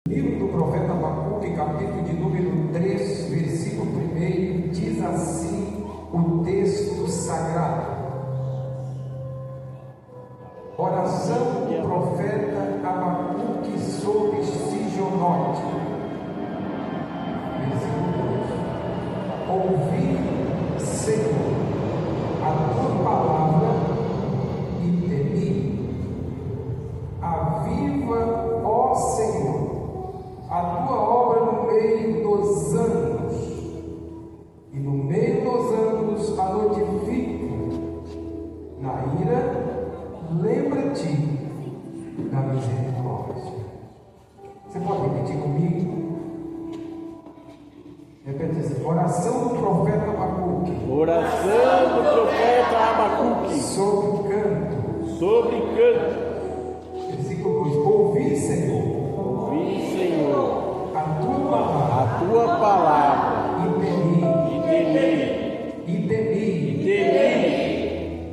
Livro do profeta Abacuque, capítulo de número 3, versículo 1, diz assim o texto sagrado. Oração do profeta Abacuque sobre Sigionote. Versículo 2. Ouvi, Senhor, a tua palavra e temi. Aviva, ó Senhor, a tua obra no meio dos anos, e no meio dos anos a notifica. Na ira, lembra-te da misericórdia. Você pode repetir comigo? Repete assim: oração do profeta Abacuque. Oração do profeta Abacuque. Sobre canto. Sobre canto. Versículo 2: ouvi, Senhor. Ouvi, Senhor, A tua palavra. a tua palavra. E temi. E temi.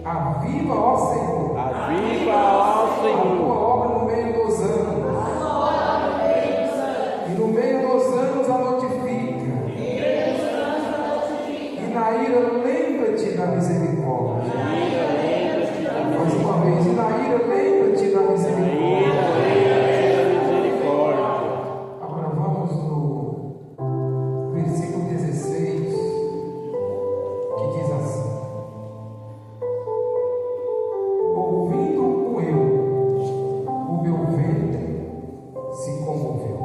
Aviva, ó Senhor. Aviva, ó A Senhor, tua obra no meio dos anos. E no meio dos anos a notifica. E na ira lembra-te da misericórdia. Mais uma vez. E na ira lembra-te da misericórdia. Agora vamos no versículo 16, que diz assim: ouvindo eu, o meu ventre se comoveu,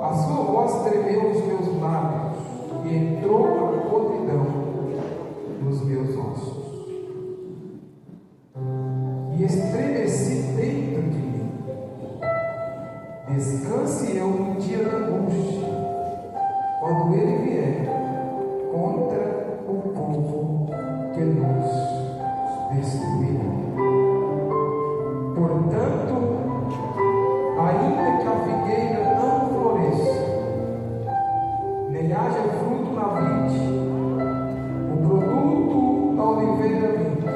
a sua voz tremeu nos meus lábios e entrou a podridão nos meus ossos, e estremeci dentro de mim. Descanse eu no dia da angústia, quando ele vier contra o povo que nos destruirá. Portanto, ainda que a figueira não floresça, nem haja fruto na vide, o produto da oliveira minta,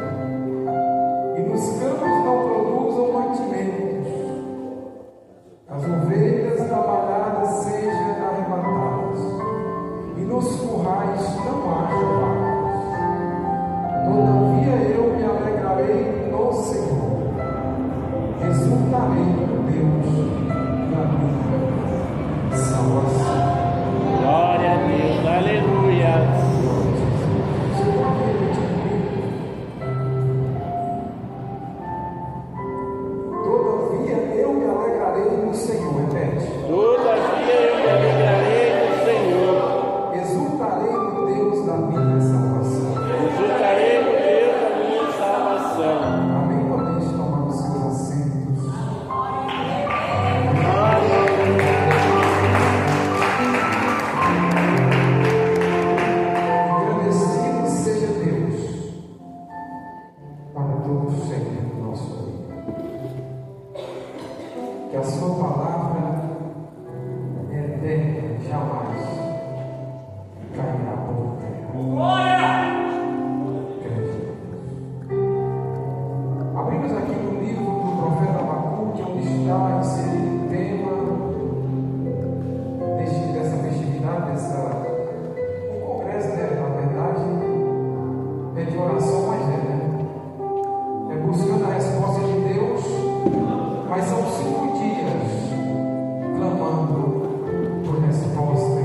e nos campos não produzam mantimentos, as ovelhas da malhada sejam arrebatadas, e nos currais não haja vacas. Todavia eu me alegrarei no Senhor, exultarei no Deus da minha salvação. glória a Deus, aleluia. Você pode repetir comigo? Todavia eu me alegrarei no Senhor. Repete. Todavia eu me alegrarei no Senhor, Exultarei no Deus da minha salvação. exultarei no Deus da minha salvação. Amém? Podemos tomar os seus assentos. Agradecido seja Deus para todo sempre do nosso vida. Que a sua palavra é eterna, jamais cairá por terra. Abrimos aqui no livro do profeta Abacuque, onde está inserido o tema dessa festividade, um congresso, né? Na verdade, é de oração, mas né? É buscando a resposta de Deus, mas são 5 dias clamando por resposta e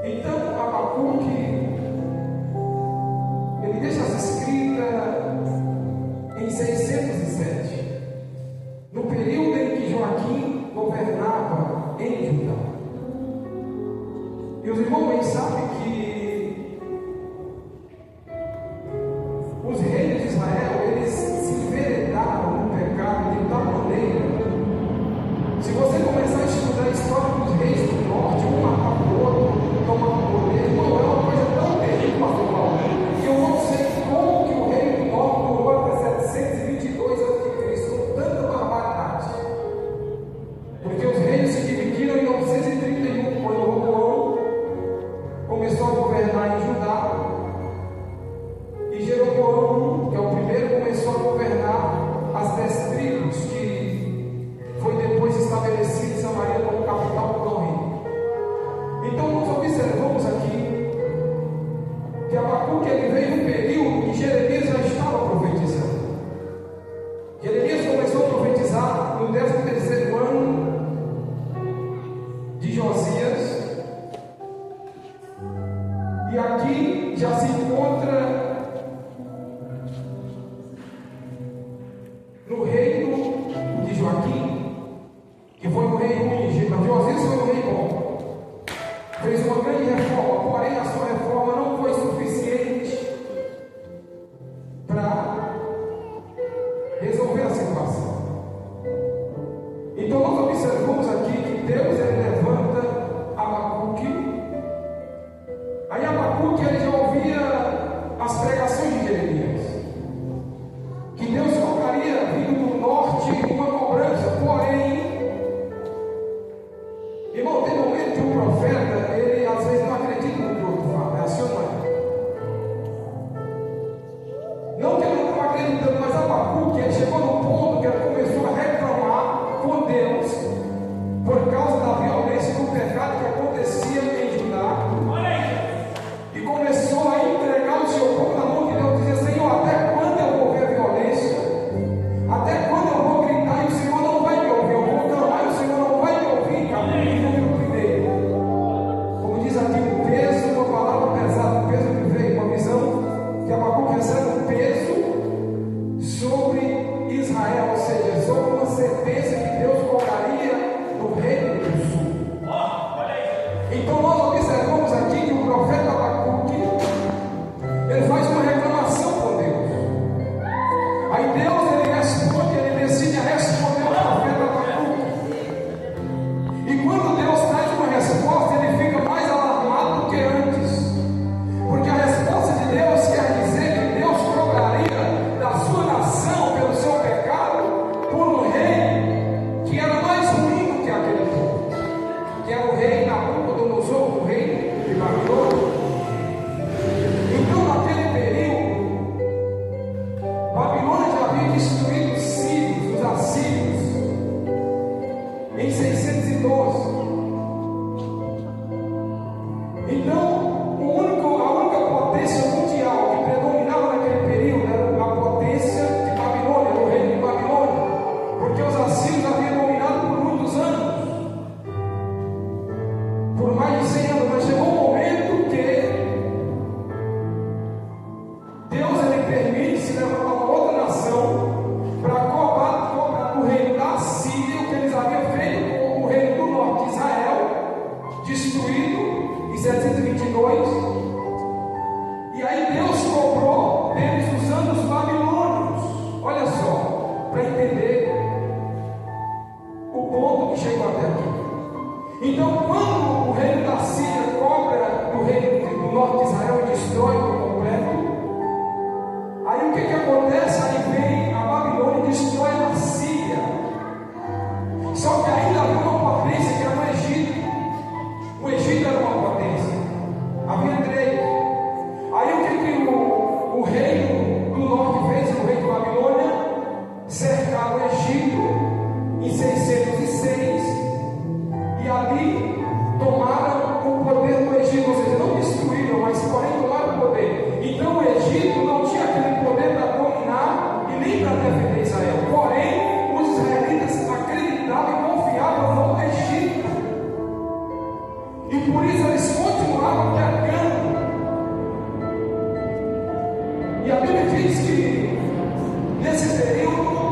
Então, Abacuque, ele deixa essa escrita em 607, no período em que Joaquim governava em Judá. E os irmãos bem sabem que os reis de Israel, eles se enveredaram no pecado de tal maneira. Se você começar a estudar a história dos reis do norte, um matava o outro, tomava o poder, não é uma coisa tão terrível, pastor Paulo, que eu não sei como que o rei do norte durou até 722 a.C. com tanta barbaridade. Porque os reis se dividiram em 931, quando Roboão começou a governar em Judá, e Jeroboão, que é o primeiro, começou a governar as 10 tribos, que foi depois estabelecido em Samaria como capital do reino. Então nós observamos aqui que Abacuque ele veio no período que Jeremias já estava profetizando. Jeremias começou a profetizar no 13º ano de Josias, e aqui já se encontra no reino de Joaquim, que foi um rei ruim, mas Josias foi um rei bom. Fez uma grande reforma, porém a sua reforma não foi suficiente para resolver a situação. Então nós observamos aqui que Deus ele levanta Abacuque. Aí Abacuque ele já ouvia as pregações de Jeremias, que Deus cobraria vindo do norte uma cobrança, porém, irmão, tem momento que o profeta, ele às vezes não acredita no que o outro fala, é assim ou não é? Não que ele não estava acreditando, mas Abacuque, ele chegou no ponto que ele começou a reclamar com Deus, por causa da violência e do pecado que acontecia em Judá, e começou a entregar o seu povo na mão de Deus, dizia: Senhor, até quando eu vou ver violência? Até quando eu vou gritar e o Senhor não vai me ouvir? Eu vou clamar e o Senhor não vai me ouvir. Capítulo 1. Como diz aqui, o peso, uma palavra pesada, o peso que veio, uma visão que Abacuque recebe um peso sobre Israel, ou seja, sobre uma sentença que Deus cobraria no reino do sul. Então nós observamos aqui que o profeta Abacuque, ele faz uma reclamação com Deus. Aí Deus ele responde, ele decide responder ao profeta Abacuque. E quando Deus traz uma resposta, ele fica mais alarmado do que antes. Porque a resposta de Deus quer dizer que Deus cobraria da sua nação pelo seu pecado por um rei que era mais ruim do que aquele povo, que era o rei Nabucodonosor, o rei de Babilônia. Então, naquele período, Babilônia já havia destruído os sírios, os assírios, em 612. Então, a única potência mundial que predominava naquele período era a potência de Babilônia, o reino de Babilônia, porque os assírios haviam dominado por muitos anos, por mais de 100 anos, mas chegou um momento que Deus ele permite se levantar uma outra nação para cobrar do reino da Síria o que eles haviam feito com o reino do norte de Israel, destruído em 722. E aí Deus cobrou deles usando os babilônios. Olha só, para entender o ponto que chegou até aqui. Então, quando o reino da Síria cobra do reino do norte de Israel e destrói por completo, aí o que acontece? Aí vem a Babilônia e destrói a Síria. Só que ainda havia uma potência que era o Egito. O Egito era uma potência. Havia 3. Aí o que o reino do norte fez? O rei de Babilônia cercar o Egito em 606. E ali tomaram o poder do Egito, ou seja, não destruíram, mas porém tomaram o poder. Então o Egito não tinha aquele poder para dominar e nem para defender Israel. Porém, os israelitas acreditavam e confiavam no Egito. E por isso eles continuaram estava pregando. E a Bíblia diz que nesse período,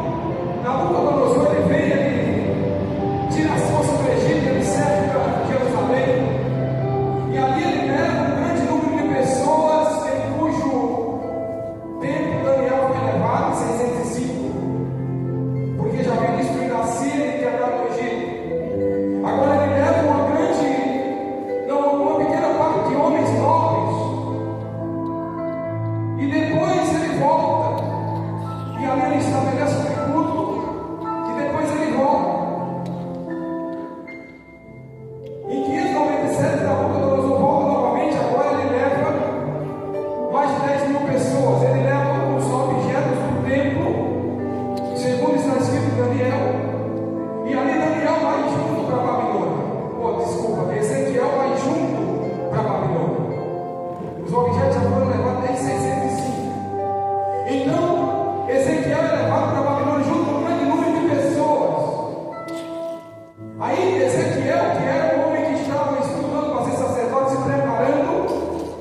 Nabucodonosor ele veio, ele tira as forças do Egito, ele cerca Jerusalém, e ali ele leva um grande número de pessoas em cujo tempo Daniel foi levado em 605, porque já havia destruído a Síria e quebrado o Egito. Agora ele leva uma pequena parte de homens nobres, e depois ele volta, e ali ele estabelece o tributo, e depois ele volta. Em 597, Nabucodonosor volta novamente. Agora ele leva mais de 10 mil pessoas. Ele leva os objetos do templo, segundo está escrito em Daniel, e ali Daniel vai junto para a Babilônia. Ezequiel vai junto para a Babilônia. Os objetos já foram levados desde 605. Então, Ezequiel é levado para a Babilônia junto com um grande número de pessoas. Aí, Ezequiel, que era um homem que estava estudando para ser sacerdote, se preparando,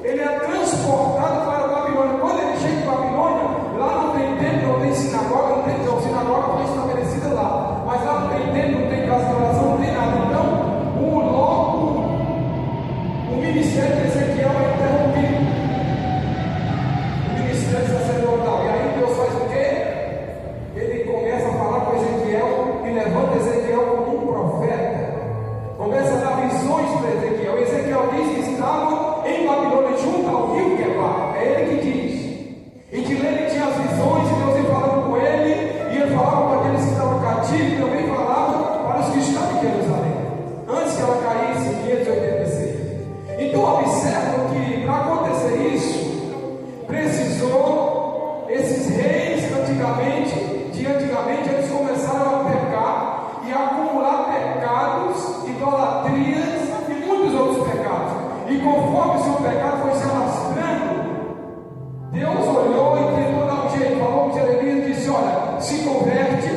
ele é transportado para a Babilônia. Quando ele chega em Babilônia, lá não tem templo, não tem sinagoga, não tem templo. A sinagoga foi estabelecida lá, mas lá não tem templo, não tem casa de oração, não tem nada. Então, o ministério de Ezequiel é interrompido, o ministério sacerdotal. E aí Deus faz o quê? Ele começa a falar com Ezequiel e levanta Ezequiel como um profeta, começa a dar visões para Ezequiel. Ezequiel diz que estava em Babilônia junto ao rio Quebar, é ele que diz, e que ele tinha as visões, e Deus ia falando com ele, e ele falava para aqueles que estavam cativos, e também falava para os que estavam em Jerusalém, antes que ela caísse em 586. Então observa que para acontecer isso, precisou esses reis de antigamente, eles começaram a pecar e a acumular pecados, idolatrias e muitos outros pecados. E conforme o seu pecado foi se alastrando, Deus olhou e tentou dar um jeito, falou com Jeremias e disse: olha, se converte.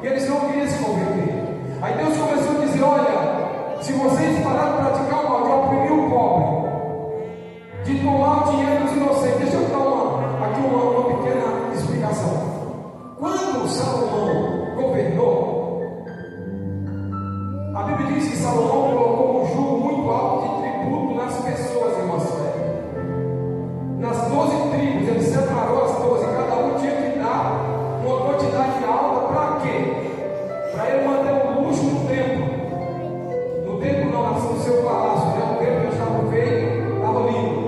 E eles não queriam se converter. Aí Deus começou a dizer: olha, se vocês pararem de praticar o mal, de oprimir o pobre, de tomar o dinheiro dos inocentes, deixa eu dar aqui uma pequena explicação. Quando Salomão governou, a Bíblia diz que Salomão colocou um jugo muito alto de tributo nas pessoas, irmãos. Nas 12 tribos, ele separou as 12, cada um tinha que dar uma quantidade alta. Para quê? Para ele manter o luxo no templo. No templo não, no seu palácio, né? O templo já estava feito, estava lindo.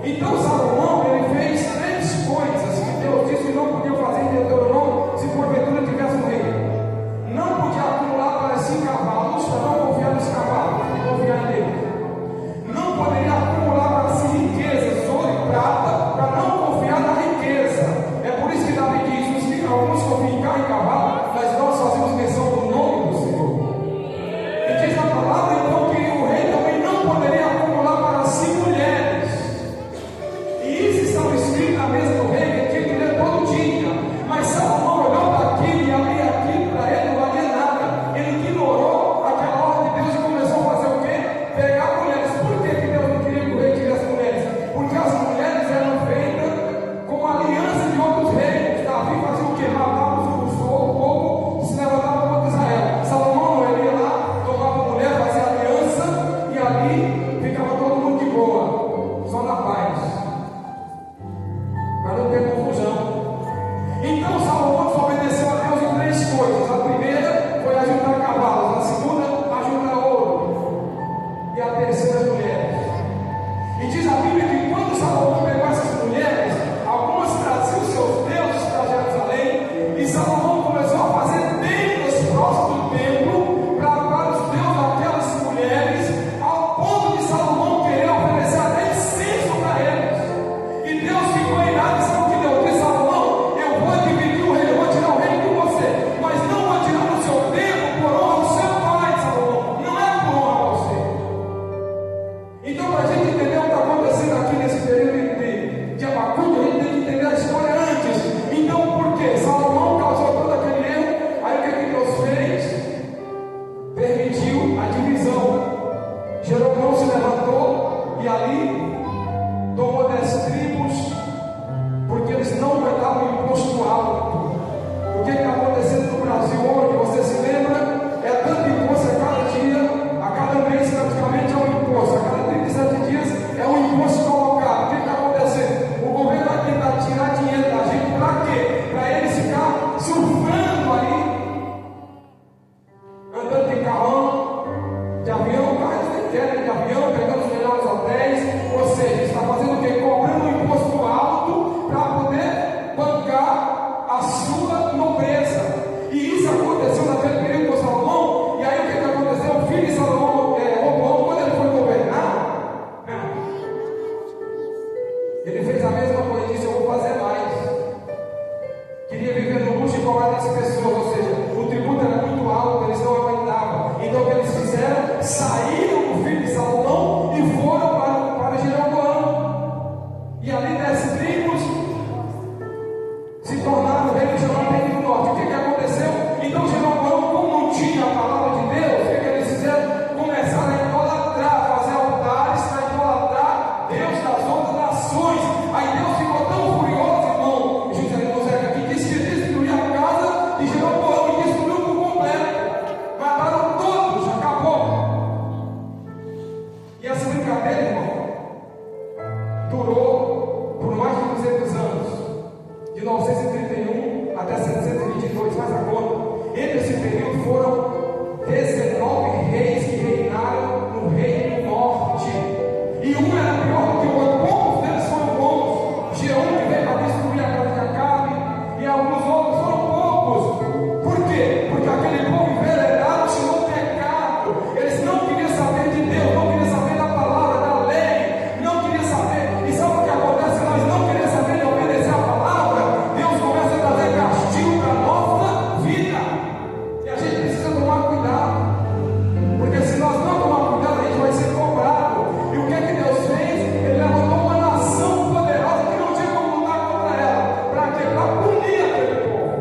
Então Salomão, ele fez 3 coisas que Deus disse que não podia fazer em Deuteronômio se porventura tivesse um rei. Não podia acumular para 5 cavalos, para não confiar nos cavalos, para confiar em Deus. Não poderia acumular para si riquezas, ouro e prata, para não confiar na riqueza. É por isso que Davi diz: alguns confiam em carro e cavalo, mas nós fazemos menção do nome do Senhor. E diz a palavra então que o rei também não poderia acumular para si mulheres. E isso estava escrito na mesa do rei, que tinha que ler todo dia. Mas Salomão olhou para aquilo e abria aquilo, para ele não valia nada. Ele ignorou aquela ordem de Deus e começou a fazer o quê? Pegar mulheres. Por que Deus não queria que o rei tivesse mulheres? Porque as mulheres eram feitas com aliança de outros reinos. Davi fazia o quê? Matava o povo, se levantava contra Israel. Salomão não, ele ia lá, tomava mulher, fazia aliança, e ali ficava todo mundo de boa, só na paz, para não ter confusão. Então Salomão desobedeceu a Deus em 3 coisas. A primeira foi ajuntar cavalos, a segunda, ajuntar ouro, e a terceira, mulheres. E diz a Bíblia que quando Salomão pegou essas mulheres, algumas traziam seus deuses para Jerusalém, e Salomão começou a fazer templos próximos do templo para os deuses daquelas mulheres, ao ponto de Salomão querer oferecer até incenso para eles. E Deus ficou irado, sabe o que Deus disse? Salomão, eu vou dividir o reino, eu vou tirar o reino de você, mas não vou tirar do seu tempo por honra do seu pai, Salomão. Não é por honra a você. Então, para a gente entender o que está acontecendo aqui nesse período de Abacuque, a gente tem que entender a história antes. Então, por quê? Salomão causou todo aquele erro. Aí o que Deus fez? Permitiu a divisão. Jeroboão se levantou e ali tomou 10 tribos, porque eles não aguentavam o imposto alto. O que está acontecendo no Brasil hoje, você se lembra? É tanto imposto a cada dia, a cada mês praticamente é um imposto, a cada 37 dias é um imposto colocado. O que está acontecendo? O governo vai tentar tirar dinheiro da gente, para quê? Para eles ficar surfando aí, andando de carrão, de avião, carros de queda de avião, pegando os melhores hotéis, ou seja, está fazendo o quê? Cobrando um imposto alto para poder bancar a sua nobreza. E isso aconteceu naquele período com Salomão. E aí o que aconteceu? O filho de Salomão, Roboão, quando ele foi governar, ele fez a mesma coisa e disse: eu vou fazer mais. Queria viver no luxo e cobrar das pessoas, ou seja, o tributo era muito alto, eles não aguentavam. Então o que eles fizeram? Saíram do filho de Salomão e foram para Jeroboão. E ali 10 tribos se tornaram o reino chamado Reino do Norte. O que aconteceu? Então Jeroboão, como não tinha a palavra de Deus, o que eles fizeram? Começaram a idolatrar, fazer altares para idolatrar Deus das outras nações. Aí Deus ficou tão furioso, irmão, José, que disse que destruiu a casa de Jeroboão e destruiu por completo. Mataram todos, acabou. E essa brincadeira, irmão, durou por mais de 200 anos. De 931 até 722, faz a conta. Entre esse período foram 19 reis que reinaram no Reino Norte. E um era pior do que o outro. Poucos deles foram bons. Jeú, que veio para destruir a casa de Acabe, e alguns outros foram poucos. Por quê? Porque aquele povo enveredado no pecado. Eles não queriam saber de Deus, não queriam saber da palavra, da lei, não queriam saber. E sabe o que acontece? Nós não queremos saber de obedecer a palavra. Deus começa a trazer castigo para a nossa vida. E a gente precisa tomar cuidado. Porque se nós não tomarmos cuidado, a gente vai ser cobrado. E o que é que Deus fez? Ele levantou uma nação poderosa que não tinha como lutar contra ela. Para quê? Para punir aquele povo.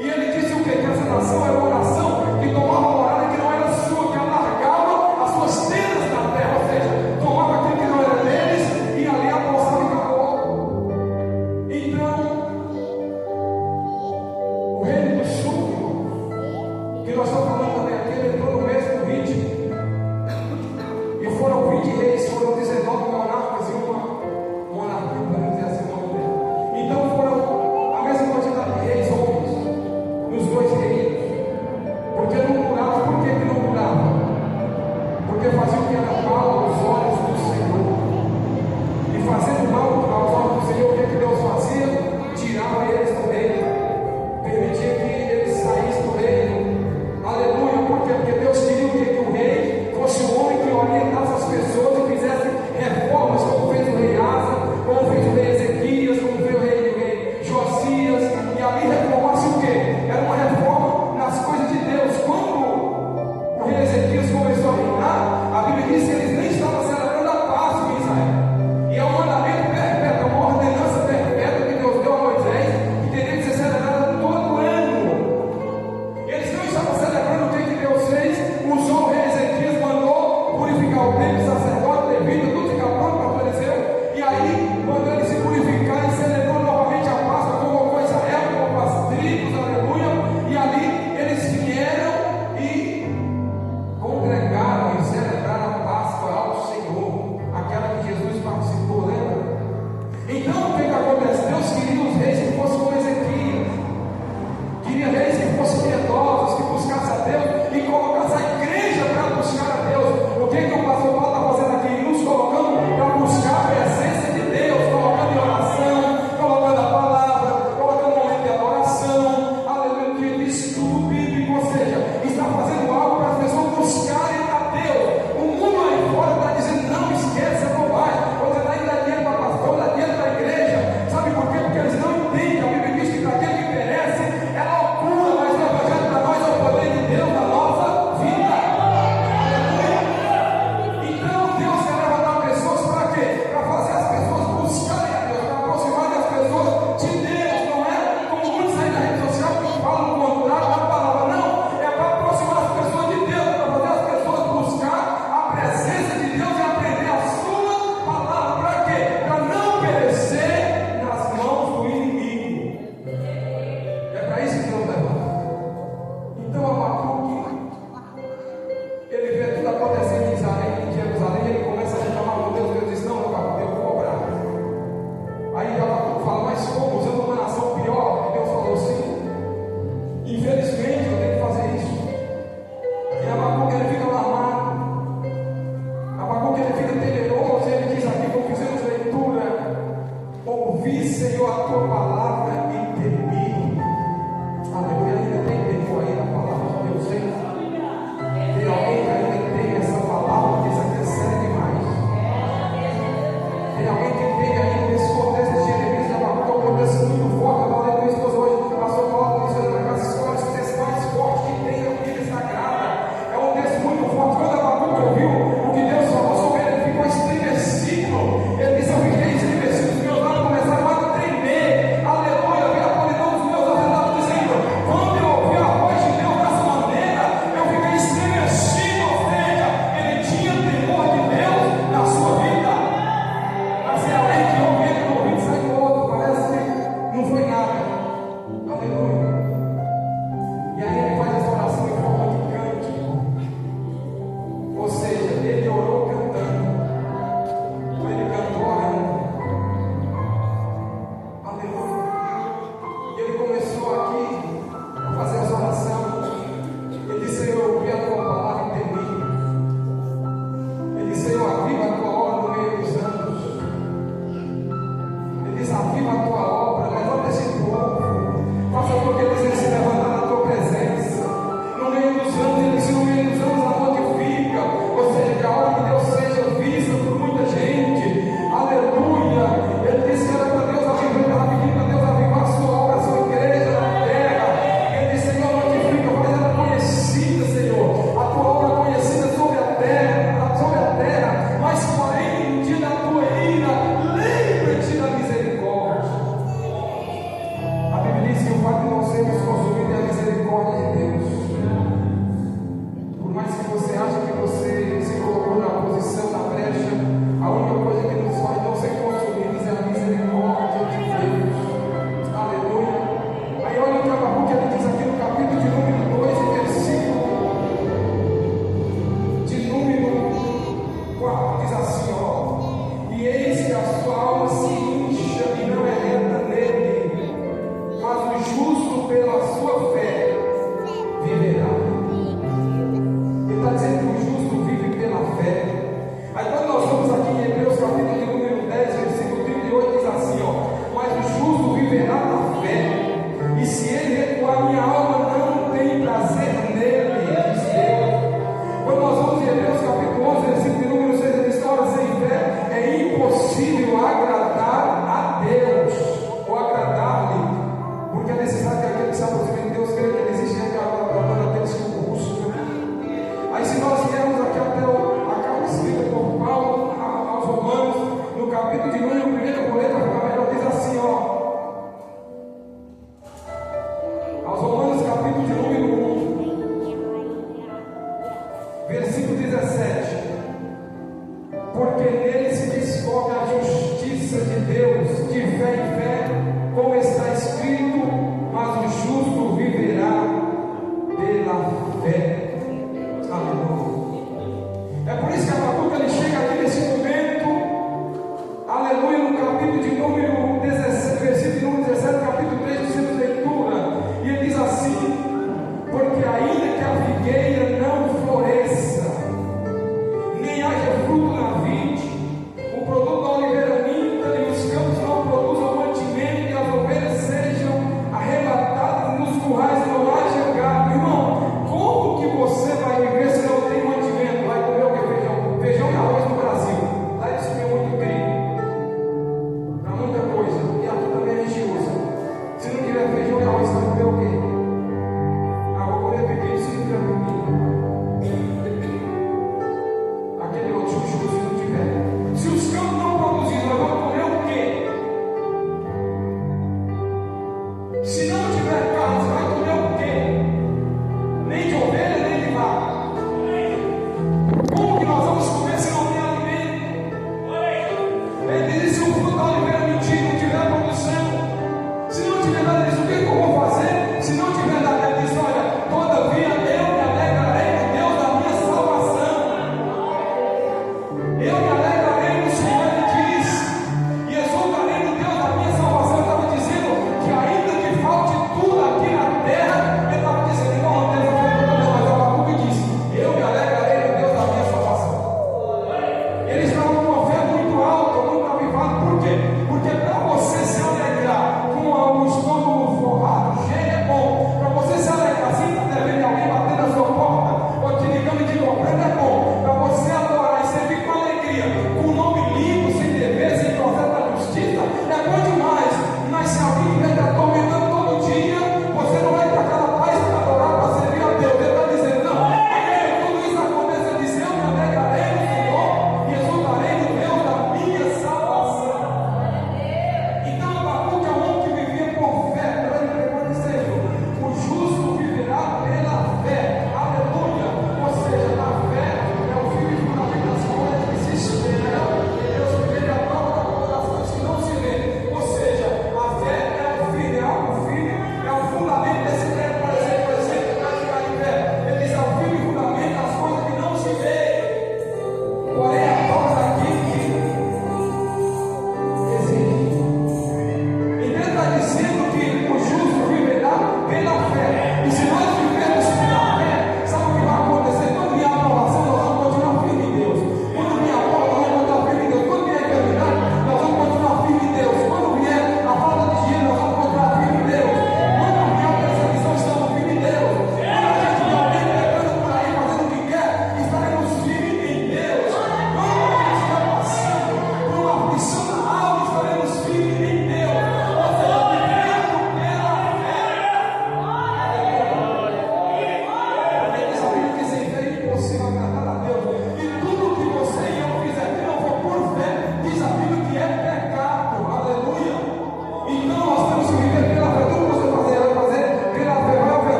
E ele disse o quê? Que essa nação era uma nação que tomava morada que não era sua, que alargava as suas tendas na terra. Ou seja, tomava aquilo que não era deles e ali apossava e acabou. Então, o reino do sul, que nós estamos falando também aqui, ele entrou no mesmo ritmo. E foram 20 reis, foram 19 monarcas e uma monarquia, podemos dizer assim o nome dela. Então foram a mesma quantidade de reis homens nos dois reinos. Porque não curava. Por que não curava? Porque fazia o que era mal aos olhos do Senhor. E fazendo mal aos olhos do Senhor, o que Deus fazia? Tirava eles do reino, permitia que eles saíssem do reino. Aleluia. Por quê? Porque Deus queria que o rei fosse o homem que orientasse as pessoas e fizesse reformas Abacuque ele fica temeroso, ele diz aqui, como fizemos leitura: ouvi, Senhor, a tua palavra e temi. Aleluia, ainda tem temor aí na palavra de Deus, hein? Tem alguém que ainda tem essa palavra que isso aqui serve demais? Tem alguém que tem ainda nesse contexto de Jeremias e Abacuque, um contexto muito forte? Eu falei com isso hoje, o pastor coloca isso na casa, escolhe o texto mais forte que tem na Bíblia Sagrada. É um texto muito forte. Quando Abacuque ouviu o que Deus falou sobre ele, ele ficou estremecido. Ele disse: eu fiquei estremecido, os meus lábios começaram a tremer. Aleluia, veio a solidão dos meus afetados, dizendo: quando eu ouvi a voz de Deus dessa maneira, eu fiquei estremecido. Ou seja, ele tinha temor de Deus na sua vida. Mas é alguém que ouve ele, não ouve, sai do outro, parece que não foi nada. Aleluia. E aí ele faz essa oração em forma de cântico. Ou seja, ele orou cantando. Ou ele cantou orando. Aleluia. E ele começou aqui a fazer essa oração. Ele disse: Senhor, eu ouvi a tua palavra e temi. Ele disse: Senhor, aviva a tua obra no meio dos anos. Ele diz: aviva a tua obra, levanta esse povo. Faça com que eles se levantem na tua presença. No meio dos anos, ele disse: no meio dos anos a notifica. Ou seja, que a obra de Deus seja vista por muita gente. Aleluia. Ele disse que era para Deus avivar, para Deus avivar a sua obra, a sua igreja na terra. Ele disse: Senhor, notifica, faz ela conhecida, Senhor. A tua obra conhecida sobre a terra. Mas porém, no dia da tua ira, lembra-te da misericórdia. A Bíblia diz que o fato de nós sermos consumidos é a misericórdia de Deus. Por mais que você ache que você se colocou na posição, na brecha, a única coisa que nos faz não ser consumidos é a misericórdia de Deus. Aleluia. Aí olha o que Abacuque ele diz aqui no capítulo de número 2, versículo de número 4, diz assim, ó: e eis que a sua alma se incha e não é reta nele, mas o justo pela sua fé viverá. Ele está dizendo que o justo vive pela fé. Aí quando nós vamos aqui em Hebreus capítulo de número 10, versículo 38, diz assim, ó: mas o justo viverá na fé, e se ele recuar, minha alma não tem prazer nele, diz Deus. Quando nós vamos em Hebreus capítulo 11, versículo de número 6, ele diz: ora, sem fé é impossível agradar a Deus, ou agradar-lhe, porque a necessidade que aquele que se aproxima de Deus crê que ele existe, é agradar aqueles que o buscam. Aí se nós viermos aqui até a carta escrita por Paulo aos Romanos, no capítulo de número 1, por letra melhor, diz assim, ó: aos Romanos capítulo de número 1, versículo 17: porque nele se descobre a justiça de Deus, de fé em fé, como está escrito: mas o justo viverá pela fé. Aleluia. É por isso que Abacuque ele chega aqui nesse momento, aleluia, no capítulo de número 17, versículo de número 17, capítulo 3 do centro de leitura, e ele diz assim: porque ainda que a figueira não floresça, nem haja fruto na vide, o produto da oliveira minta, e os campos não produzam mantimento, e as ovelhas sejam arrebatadas nos currais e não haja gado. Irmão, como que você vai viver se não tem mantimento? Vai comer o que? Feijão? Feijão e arroz no Brasil. Lá eles comem muito trigo, para muita coisa, e aqui também a gente usa. Se não tiver feijão e arroz, você vai comer o quê? Ah, vou comer pepino, se não tiver pepino. Aquele outro chuchu, se não tiver. Se os campos não produzirem, nós vamos comer o quê? Se não tiver carne, você vai comer o quê? Nem de ovelha, nem de vaca. Como que nós vamos comer se não tem alimento? Ele diz: se o fruto da oliveira mentir, não tiver produção, se não tiver nada, ele diz: o que eu vou fazer? Se não tiver nada, ele diz: olha, todavia eu me alegrarei no Deus da minha salvação. Eu me alegrarei no Senhor, ele diz, e exultarei no Deus da minha salvação. Ele estava dizendo que ainda que falte tudo aqui na terra, ele estava dizendo: irmão, Deus não foi tudo, mas Abacuque diz: eu me alegrarei no Deus da minha salvação. Eles estavam com uma fé muito alta, muito avivada. Por quê? Porque para você se alegrar com o estômago forrado, cheio é bom. Para você se alegrar assim, está devendo alguém bater na sua porta, ou te ligando e te comprando é bom. Para você adorar e servir com alegria, com um nome limpo, sem dever, sem processo da justiça, é bom demais. Mas se alguém estiver te atormentando todo dia, você não vai para aquela paz para adorar, para servir a Deus. Ele está dizendo, não, tudo isso acontece, eu disse, eu me alegrarei no Senhor e exultarei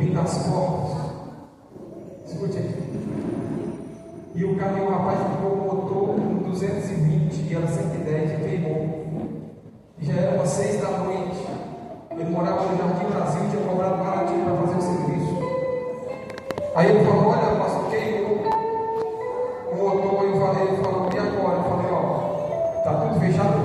vim das portas. Escute aqui. E o rapaz ligou o motor 220 e era 110 e queimou. E já era umas 6 da noite. Ele morava no Jardim Brasil e tinha cobrado baratinho para fazer o serviço. Aí ele falou: olha, pastor, queimou o motor. Ele falou: e agora? Eu falei: ó, tá tudo fechado.